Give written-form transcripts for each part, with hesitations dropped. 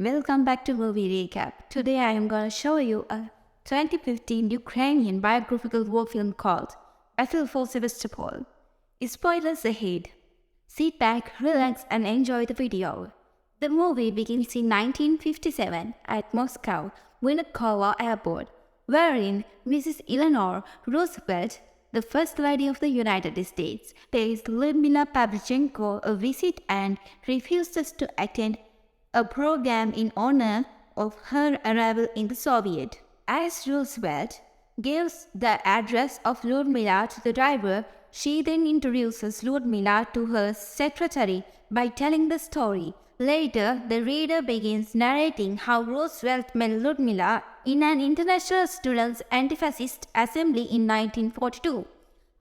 Welcome back to Movie Recap. Today I am going to show you a 2015 Ukrainian biographical war film called Battle for Sevastopol. Spoilers ahead. Sit back, relax and enjoy the video. The movie begins in 1957 at Moscow Vinokovo Airport, wherein Mrs. Eleanor Roosevelt, the First Lady of the United States, pays Lyudmila Pavlichenko a visit and refuses to attend a program in honor of her arrival in the Soviet. As Roosevelt gives the address of Lyudmila to the driver, she then introduces Lyudmila to her secretary by telling the story. Later, the reader begins narrating how Roosevelt met Lyudmila in an international students' anti-fascist assembly in 1942.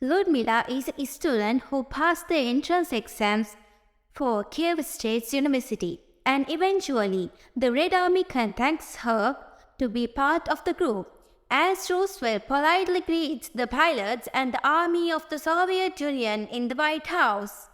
Lyudmila is a student who passed the entrance exams for Kiev State University, and eventually the Red Army contacts her to be part of the group. As Roosevelt politely greets the pilots and the army of the Soviet Union in the White House,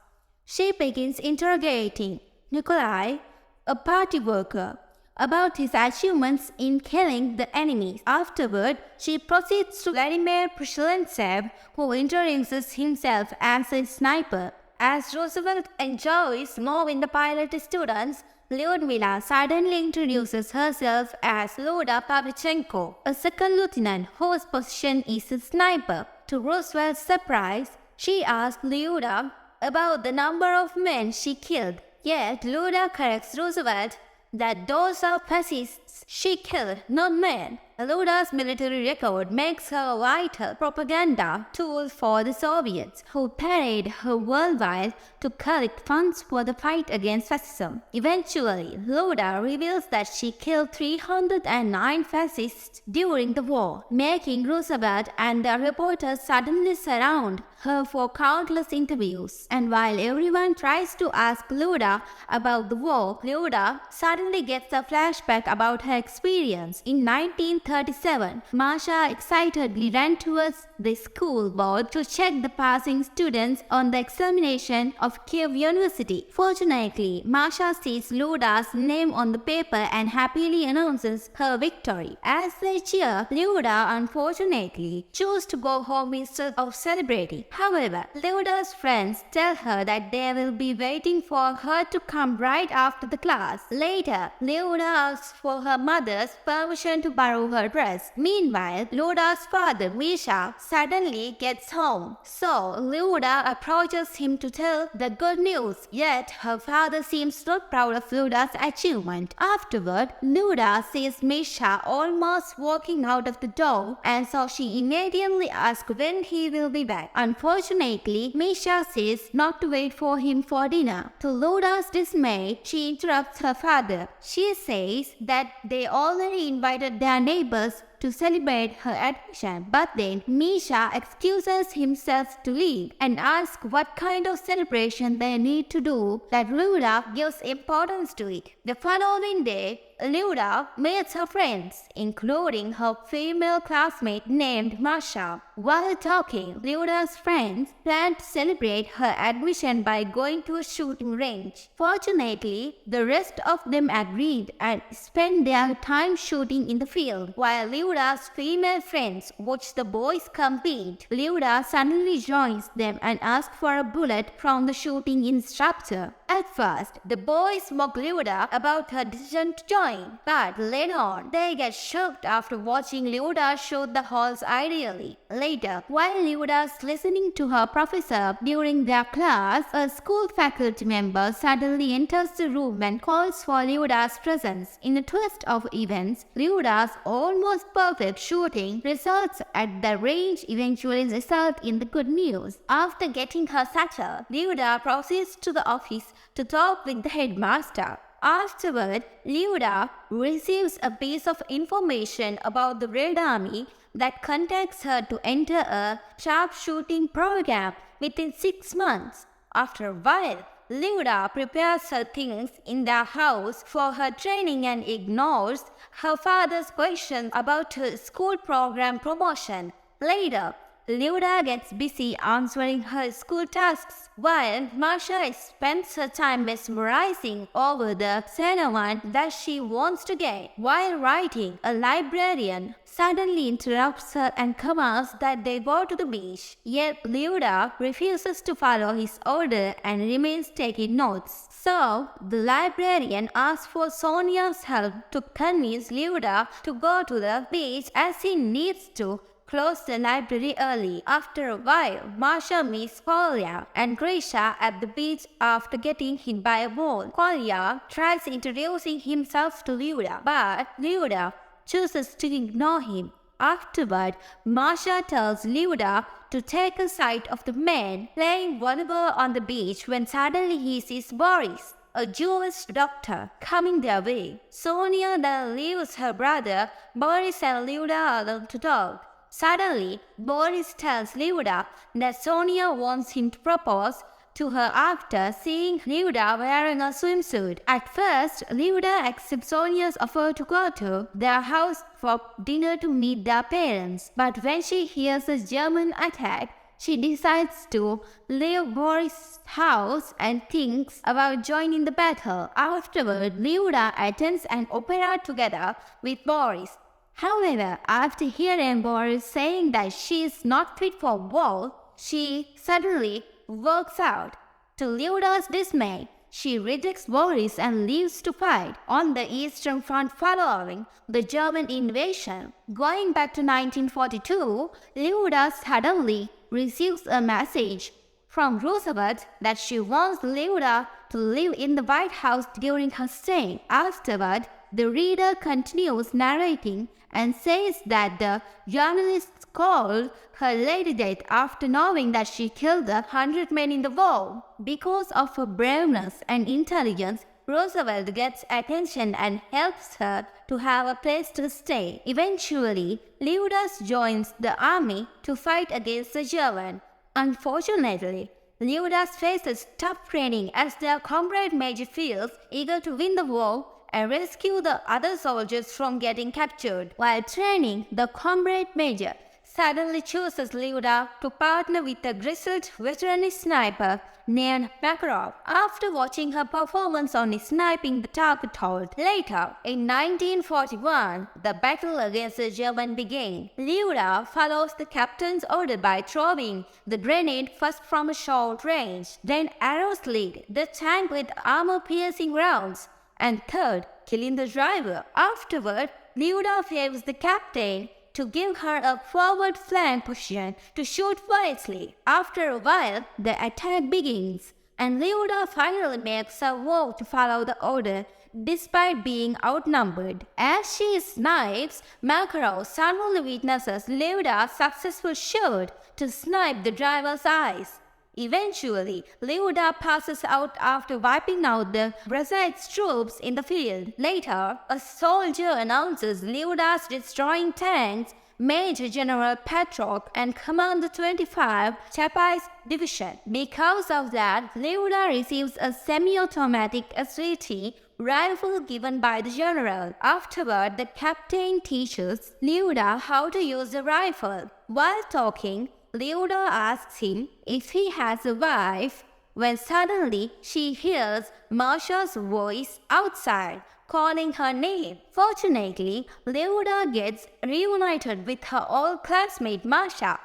she begins interrogating Nikolai, a party worker, about his achievements in killing the enemies. Afterward, she proceeds to Vladimir Prishilentsev, who introduces himself as a sniper. As Roosevelt enjoys knowing the pilot students, Lyudmila suddenly introduces herself as Lyudmila Pavlichenko, a second lieutenant whose position is a sniper. To Roosevelt's surprise, she asks Lyudmila about the number of men she killed. Yet Lyudmila corrects Roosevelt that those are fascists she killed, not men. Lyudmila's military record makes her a vital propaganda tool for the Soviets, who parade her worldwide to collect funds for the fight against fascism. Eventually, Lyudmila reveals that she killed 309 fascists during the war, making Roosevelt and the reporters suddenly surround her for countless interviews. And while everyone tries to ask Lyudmila about the war, Lyudmila suddenly gets a flashback about her experience. In 1937, Masha excitedly ran towards the school board to check the passing students on the examination of Kiev University. Fortunately, Masha sees Lyudmila's name on the paper and happily announces her victory. As they cheer, Lyudmila unfortunately chooses to go home instead of celebrating. However, Lyudmila's friends tell her that they will be waiting for her to come right after the class. Later, Lyudmila asks for her mother's permission to borrow her dress. Meanwhile, Lyudmila's father, Misha, suddenly gets home. So, Lyudmila approaches him to tell the good news, yet her father seems not proud of Lyudmila's achievement. Afterward, Lyudmila sees Misha almost walking out of the door, and so she immediately asks when he will be back. Unfortunately, Misha says not to wait for him for dinner. To Lyudmila's dismay, she interrupts her father. She says that they already invited their neighbors to celebrate her admission, but then Misha excuses himself to leave and asks what kind of celebration they need to do, that Lyudmila gives importance to it. The following day, Lyudmila meets her friends, including her female classmate named Masha. While talking, Lyudmila's friends plan to celebrate her admission by going to a shooting range. Fortunately, the rest of them agreed and spent their time shooting in the field. While Lyudmila's female friends watch the boys compete, Lyudmila suddenly joins them and asks for a bullet from the shooting instructor. At first, the boys mock Lyudmila about her decision to join, but later on, they get shocked after watching Lyudmila shoot the holes ideally. Later, while Lyudmila is listening to her professor during their class, a school faculty member suddenly enters the room and calls for Lyudmila's presence. In a twist of events, Lyudmila's almost perfect shooting results at the range eventually result in the good news. After getting her satchel, Lyudmila proceeds to the office to talk with the headmaster. Afterward, Lyudmila receives a piece of information about the Red Army that contacts her to enter a sharpshooting program within 6 months. After a while, Lyudmila prepares her things in their house for her training and ignores her father's questions about her school program promotion. Later, Lyudmila gets busy answering her school tasks, while Masha spends her time mesmerizing over the Xenoman that she wants to get. While writing, a librarian suddenly interrupts her and commands that they go to the beach. Yet Lyudmila refuses to follow his order and remains taking notes. So, the librarian asks for Sonia's help to convince Lyudmila to go to the beach as he needs to close the library early. After a while, Masha meets Kolya and Grisha at the beach after getting hit by a ball. Kolya tries introducing himself to Lyudmila, but Lyudmila chooses to ignore him. Afterward, Masha tells Lyudmila to take a sight of the men playing volleyball on the beach when suddenly he sees Boris, a Jewish doctor, coming their way. Sonia then leaves her brother Boris and Lyudmila alone to talk. Suddenly, Boris tells Lyudmila that Sonia wants him to propose to her after seeing Lyudmila wearing a swimsuit. At first, Lyudmila accepts Sonia's offer to go to their house for dinner to meet their parents. But when she hears a German attack, she decides to leave Boris' house and thinks about joining the battle. Afterward, Lyudmila attends an opera together with Boris. However, after hearing Boris saying that she is not fit for war, she suddenly walks out. To Lyudmala's dismay, she rejects Boris and leaves to fight on the Eastern Front following the German invasion. Going back to 1942, Lyudmila suddenly receives a message from Roosevelt that she wants Lyudmila to live in the White House during her stay. Afterward, the reader continues narrating and says that the journalists called her lady death after knowing that she killed 100 men in the war. Because of her braveness and intelligence, Roosevelt gets attention and helps her to have a place to stay. Eventually, Lyudmila joins the army to fight against the Germans. Unfortunately, Lyudmila faces tough training as their comrade Major feels eager to win the war and rescue the other soldiers from getting captured. While training, the comrade Major suddenly chooses Lyudmila to partner with a grizzled veteran sniper named Makarov after watching her performance on sniping the target hold. Later, in 1941, the battle against the Germans began. Lyudmila follows the captain's order by throwing the grenade first from a short range, then arrows lead the tank with armor-piercing rounds, and third, killing the driver. Afterward, Lyudmila favors the captain to give her a forward flank position to shoot wisely. After a while, the attack begins, and Lyudmila finally makes a vow to follow the order despite being outnumbered. As she snipes, Makarov suddenly witnesses Lyudmala's successful shot to snipe the driver's eyes. Eventually, Lyudmila passes out after wiping out the Brazil's troops in the field. Later, a soldier announces Lyudmala's destroying tanks, Major General Petrov, and Commander 25 Chapai's division. Because of that, Lyudmila receives a semi-automatic SVT rifle given by the general. Afterward, the captain teaches Lyudmila how to use the rifle. While talking, Lyudmila asks him if he has a wife, when suddenly she hears Masha's voice outside, calling her name. Fortunately, Lyudmila gets reunited with her old classmate Masha,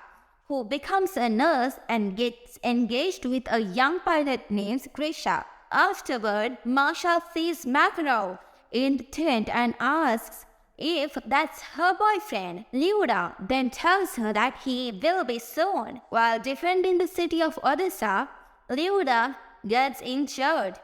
who becomes a nurse and gets engaged with a young pilot named Grisha. Afterward, Masha sees Makarov in the tent and asks if that's her boyfriend. Lyudmila then tells her that he will be soon. While defending the city of Odessa, Lyudmila gets injured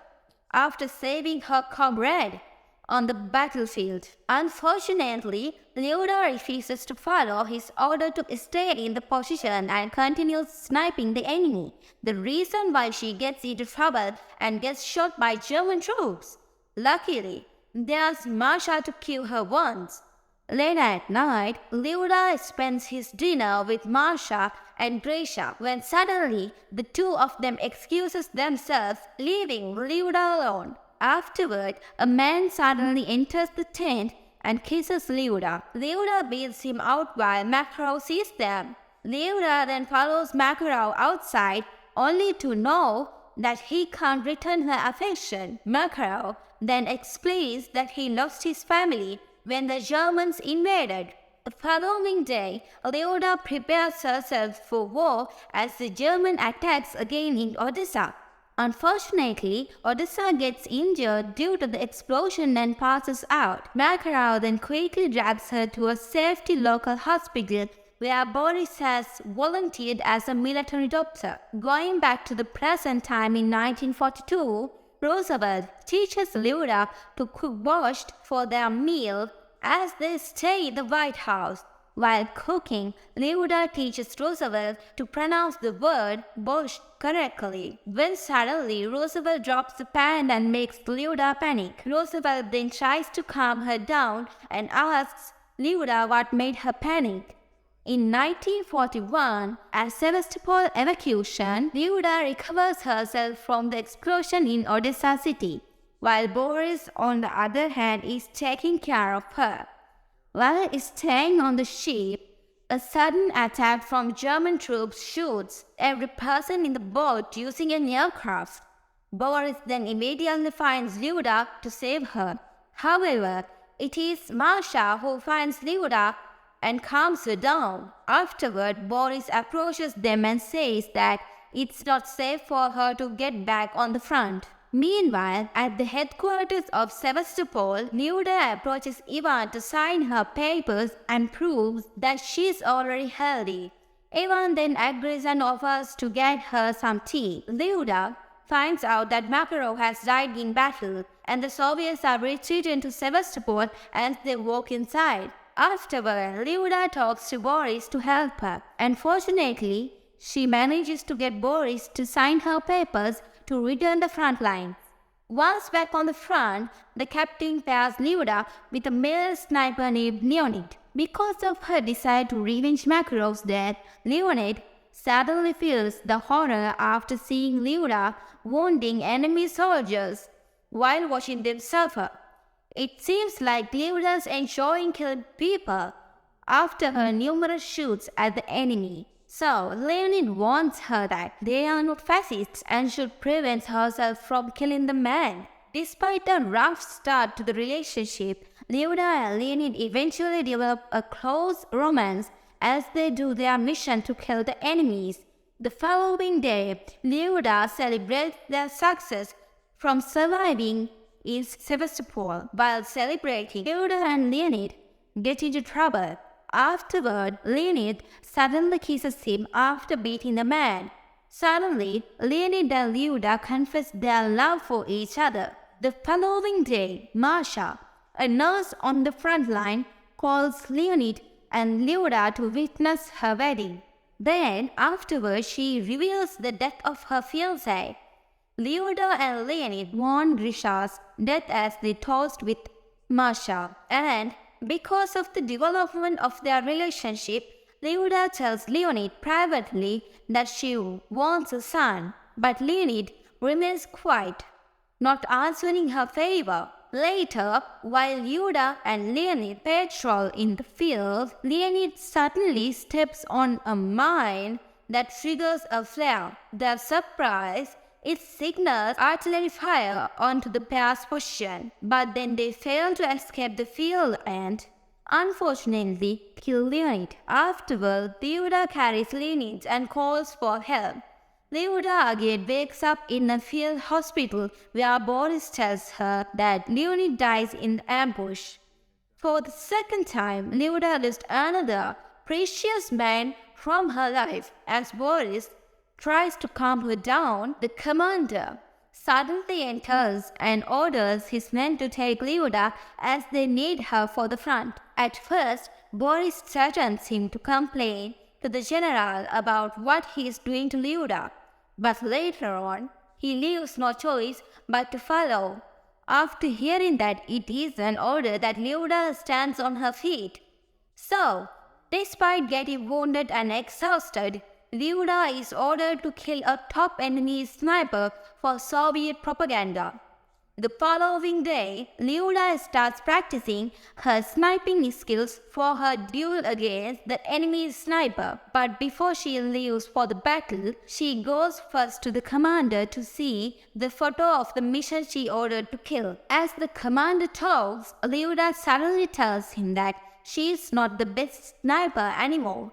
after saving her comrade on the battlefield. Unfortunately, Lyudmila refuses to follow his order to stay in the position and continues sniping the enemy, the reason why she gets into trouble and gets shot by German troops. Luckily, there's Masha to cure her wounds. Late at night, Lyudmila spends his dinner with Masha and Grisha when suddenly the two of them excuses themselves, leaving Lyudmila alone. Afterward, a man suddenly enters the tent and kisses Lyudmila. Lyudmila beats him out while Makarov sees them. Lyudmila then follows Makarov outside only to know that he can't return her affection. Makarov then explains that he lost his family when the Germans invaded. The following day, Lyudmila prepares herself for war as the German attacks again in Odessa. Unfortunately, Odessa gets injured due to the explosion and passes out. Makarov then quickly drags her to a safety local hospital where Boris has volunteered as a military doctor. Going back to the present time in 1942, Roosevelt teaches Lyudmila to cook borscht for their meal as they stay in the White House. While cooking, Lyudmila teaches Roosevelt to pronounce the word borscht correctly. When suddenly Roosevelt drops the pan and makes Lyudmila panic. Roosevelt then tries to calm her down and asks Lyudmila what made her panic. In 1941, at Sevastopol evacuation, Lyudmila recovers herself from the explosion in Odessa city, while Boris, on the other hand, is taking care of her. While staying on the ship, a sudden attack from German troops shoots every person in the boat using an aircraft. Boris then immediately finds Lyudmila to save her. However, it is Masha who finds Lyudmila and calms her down. Afterward, Boris approaches them and says that it's not safe for her to get back on the front. Meanwhile, at the headquarters of Sevastopol, Lyudmila approaches Ivan to sign her papers and proves that she's already healthy. Ivan then agrees and offers to get her some tea. Lyudmila finds out that Makarov has died in battle, and the Soviets are retreating to Sevastopol as they walk inside. Afterward, Lyudmila talks to Boris to help her, and fortunately, she manages to get Boris to sign her papers to return the front line. Once back on the front, the captain pairs Lyudmila with a male sniper named Leonid. Because of her desire to revenge Makarov's death, Leonid suddenly feels the horror after seeing Lyudmila wounding enemy soldiers while watching them suffer. It seems like Lyudmila's enjoying killing people after her numerous shoots at the enemy. So, Leonid warns her that they are not fascists and should prevent herself from killing the man. Despite a rough start to the relationship, Lyudmila and Leonid eventually develop a close romance as they do their mission to kill the enemies. The following day, Lyudmila celebrates their success from surviving in Sevastopol. While celebrating, Lyudmila and Leonid get into trouble. Afterward, Leonid suddenly kisses him after beating the man. Suddenly, Leonid and Lyudmila confess their love for each other. The following day, Masha, a nurse on the front line, calls Leonid and Lyudmila to witness her wedding. Then, afterward, she reveals the death of her fiancé. Lyudmila and Leonid mourn Grisha's death as they toast with Masha, and because of the development of their relationship, Lyudmila tells Leonid privately that she wants a son, but Leonid remains quiet, not answering her favor. Later, while Lyudmila and Leonid patrol in the field, Leonid suddenly steps on a mine that triggers a flare. Their surprise, it signals artillery fire onto the pair's position, but then they fail to escape the field and, unfortunately, kill Leonid. Afterward, Lyudmila carries Leonid and calls for help. Lyudmila again wakes up in a field hospital where Boris tells her that Leonid dies in the ambush. For the second time, Lyudmila lost another precious man from her life as Boris tries to calm her down. The commander suddenly enters and orders his men to take Lyudmila as they need her for the front. At first, Boris threatens him to complain to the general about what he is doing to Lyudmila, but later on, he leaves no choice but to follow. After hearing that it is an order that Lyudmila stands on her feet. So, despite getting wounded and exhausted, Lyudmila is ordered to kill a top enemy sniper for Soviet propaganda. The following day, Lyudmila starts practicing her sniping skills for her duel against the enemy sniper. But before she leaves for the battle, she goes first to the commander to see the photo of the mission she ordered to kill. As the commander talks, Lyudmila suddenly tells him that she is not the best sniper anymore.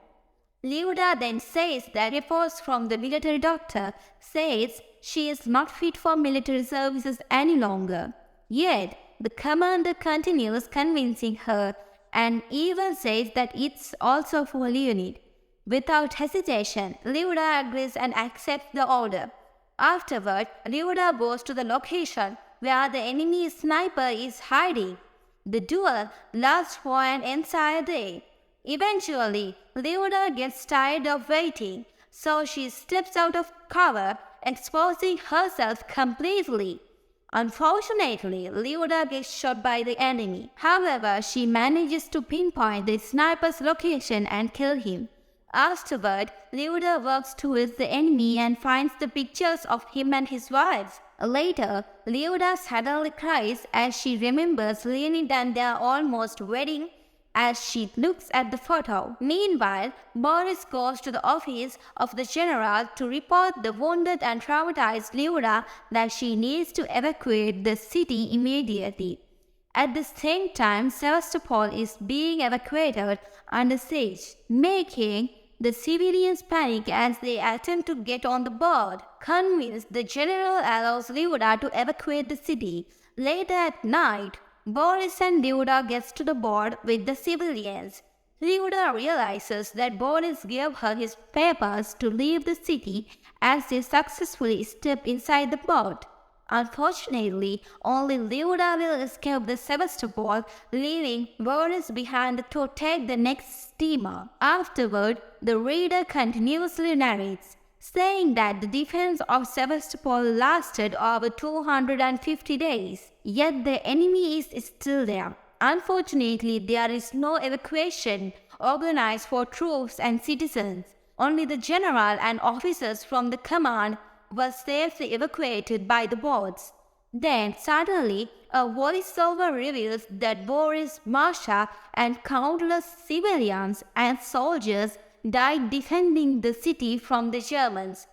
Lyudmila then says that reports from the military doctor says she is not fit for military services any longer. Yet, the commander continues convincing her and even says that it's also for Leonid. Without hesitation, Lyudmila agrees and accepts the order. Afterward, Lyudmila goes to the location where the enemy sniper is hiding. The duel lasts for an entire day. Eventually, Lyudmila gets tired of waiting, so she steps out of cover, exposing herself completely. Unfortunately, Lyudmila gets shot by the enemy. However, she manages to pinpoint the sniper's location and kill him. Afterward, Lyudmila works towards the enemy and finds the pictures of him and his wife. Later, Lyudmila suddenly cries as she remembers Leonid and their almost wedding as she looks at the photo. Meanwhile, Boris goes to the office of the general to report the wounded and traumatized Lyudmila that she needs to evacuate the city immediately. At the same time, Sevastopol is being evacuated under siege, making the civilians panic as they attempt to get on the board. Convinced, the general allows Lyudmila to evacuate the city. Later at night, Boris and Lyudmila gets to the board with the civilians. Lyudmila realizes that Boris gave her his papers to leave the city as they successfully step inside the boat. Unfortunately, only Lyudmila will escape the Sevastopol, leaving Boris behind to take the next steamer. Afterward, the reader continuously narrates, saying that the defense of Sevastopol lasted over 250 days, yet the enemy is still there. Unfortunately, there is no evacuation organized for troops and citizens. Only the general and officers from the command were safely evacuated by the boats. Then, suddenly, a voiceover reveals that Boris, Masha, and countless civilians and soldiers died defending the city from the Germans.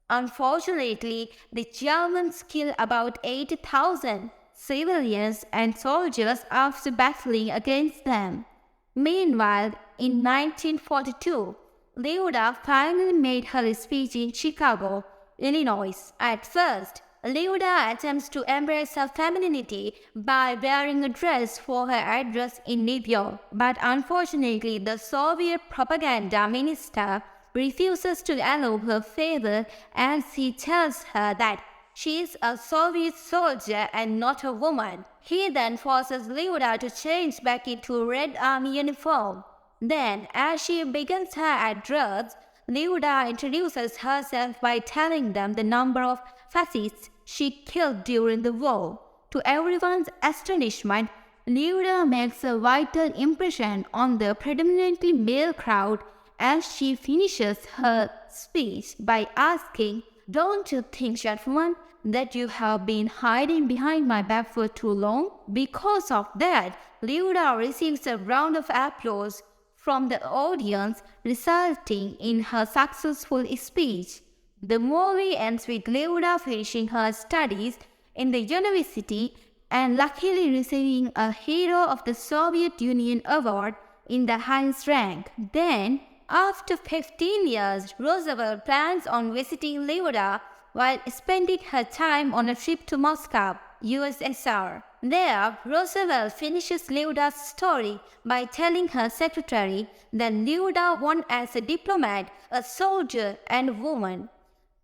Unfortunately, the Germans killed about 80,000 civilians and soldiers after battling against them. Meanwhile, in 1942, Lyudmila finally made her speech in Chicago, Illinois. At first, Lyudmila attempts to embrace her femininity by wearing a dress for her address in New York, but unfortunately the Soviet propaganda minister refuses to allow her favor as he tells her that she is a Soviet soldier and not a woman. He then forces Lyudmila to change back into a Red Army uniform. Then, as she begins her address, Lyudmila introduces herself by telling them the number of fascists she killed during the war. To everyone's astonishment, Lyudmila makes a vital impression on the predominantly male crowd as she finishes her speech by asking, "Don't you think, gentlemen, that you have been hiding behind my back for too long?" Because of that, Lyudmila receives a round of applause from the audience, resulting in her successful speech. The movie ends with Lyudmila finishing her studies in the university and luckily receiving a Hero of the Soviet Union award in the highest rank. Then, after 15 years, Roosevelt plans on visiting Lyudmila while spending her time on a trip to Moscow, USSR. There, Roosevelt finishes Lyudmila's story by telling her secretary that Lyudmila won as a diplomat, a soldier, and a woman.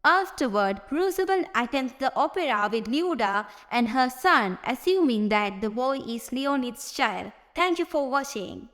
Afterward, Roosevelt attends the opera with Lyudmila and her son, assuming that the boy is Leonid's child. Thank you for watching.